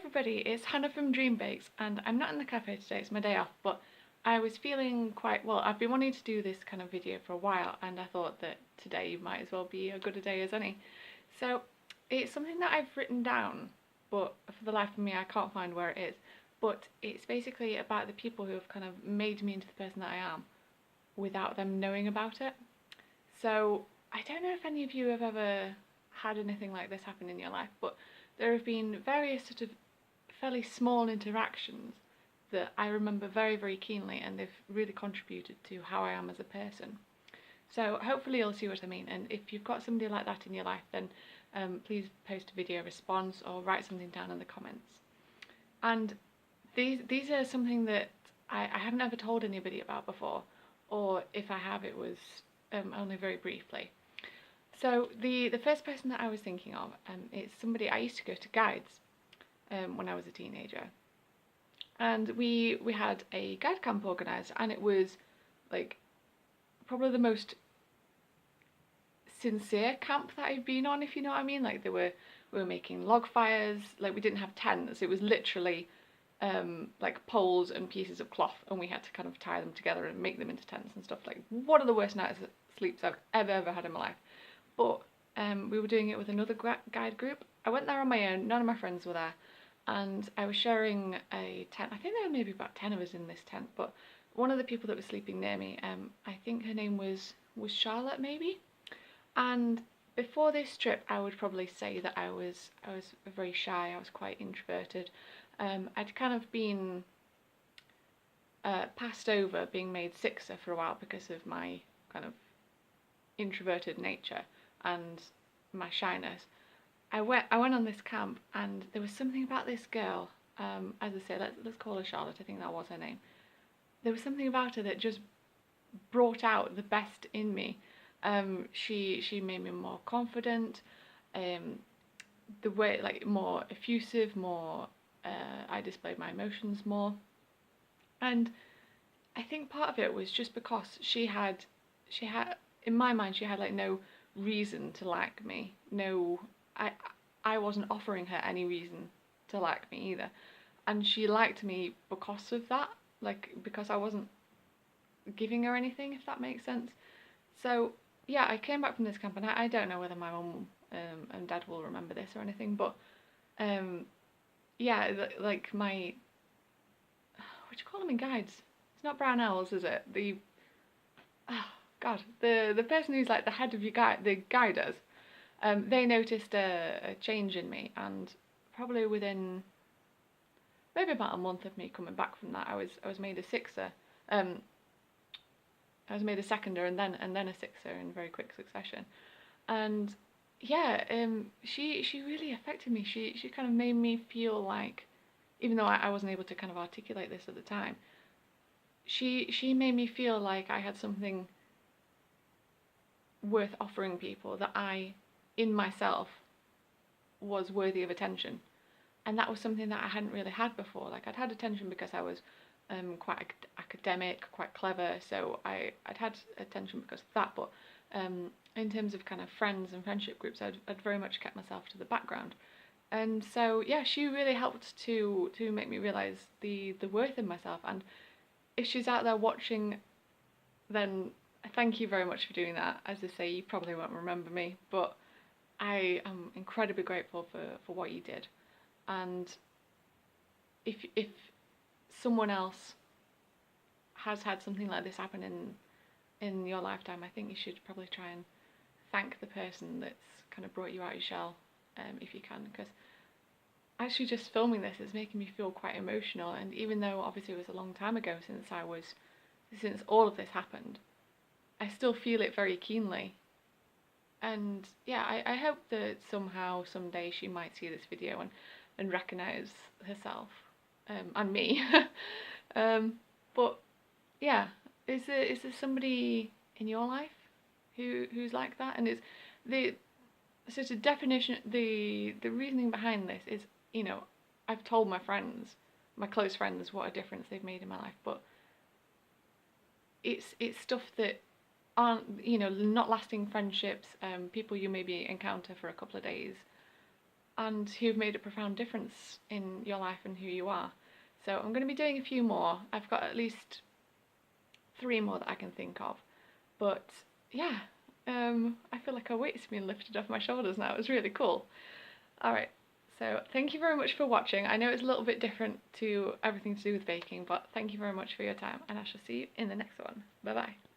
everybody, it's Hannah from Dreambakes, and I'm not in the cafe today, it's my day off, but I was feeling quite well. I've been wanting to do this kind of video for a while, and I thought that today might as well be as good a day as any. So it's something that I've written down, but for the life of me I can't find where it is. But it's basically about the people who have kind of made me into the person that I am without them knowing about it. So I don't know if any of you have ever had anything like this happen in your life, but there have been various sort of fairly small interactions that I remember very, very keenly, and they've really contributed to how I am as a person. So hopefully you'll see what I mean, and if you've got somebody like that in your life, then please post a video response or write something down in the comments. And these are something that I haven't ever told anybody about before, or if I have, it was only very briefly. So the first person that I was thinking of, it's somebody I used to go to guides when I was a teenager, and we had a guide camp organised, and it was like probably the most sincere camp that I've been on, if you know what I mean. Like we were making log fires, like we didn't have tents, it was literally like poles and pieces of cloth, and we had to kind of tie them together and make them into tents and stuff. Like one of the worst nights of sleeps I've ever had in my life. But we were doing it with another guide group. I went there on my own, none of my friends were there, and I was sharing a tent. I think there were maybe about 10 of us in this tent, but one of the people that was sleeping near me, I think her name was Charlotte maybe. And before this trip I would probably say that I was very shy, I was quite introverted. I'd kind of been passed over, being made sixer for a while because of my kind of introverted nature and my shyness. I went on this camp, and there was something about this girl, as I say, let's call her Charlotte, I think that was her name. There was something about her that just brought out the best in me. She made me more confident, the way, like, more effusive, more, I displayed my emotions more. And I think part of it was just because she had, in my mind, she had like no reason to like me. No, I wasn't offering her any reason to like me either. And she liked me because of that, like because I wasn't giving her anything, if that makes sense. So yeah, I came back from this camp, and I don't know whether my mum and dad will remember this or anything, but yeah, like my, what do you call them in guides? It's not brown owls, is it? The, oh God, the person who's like the head of your guide, the guiders, they noticed a change in me, and probably within maybe about a month of me coming back from that, I was made a sixer. I was made a seconder and then a sixer in very quick succession, and yeah, she really affected me. She kind of made me feel like, even though I wasn't able to kind of articulate this at the time, she made me feel like I had something worth offering people, that I, in myself, was worthy of attention. And that was something that I hadn't really had before. Like I'd had attention because I was quite academic, quite clever, so I'd had attention because of that, but in terms of kind of friends and friendship groups, I'd very much kept myself to the background. And so yeah, she really helped to make me realise the worth in myself. And if she's out there watching, then thank you very much for doing that. As I say, you probably won't remember me, but I am incredibly grateful for what you did. And if someone else has had something like this happen in your lifetime, I think you should probably try and thank the person that's kind of brought you out your shell, if you can, because actually just filming this is making me feel quite emotional. And even though obviously it was a long time ago since all of this happened, I still feel it very keenly. And yeah, I hope that somehow, someday, she might see this video and recognise herself, and me. But yeah, is there somebody in your life who's like that? And it's the sort of definition, the reasoning behind this is, you know, I've told my friends, my close friends, what a difference they've made in my life, but it's stuff that aren't, you know, not lasting friendships, people you maybe encounter for a couple of days, and who've made a profound difference in your life and who you are. So I'm going to be doing a few more. I've got at least 3 more that I can think of. But yeah, I feel like a weight's been lifted off my shoulders now. It was really cool. Alright, so thank you very much for watching. I know it's a little bit different to everything to do with baking, but thank you very much for your time, and I shall see you in the next one. Bye bye.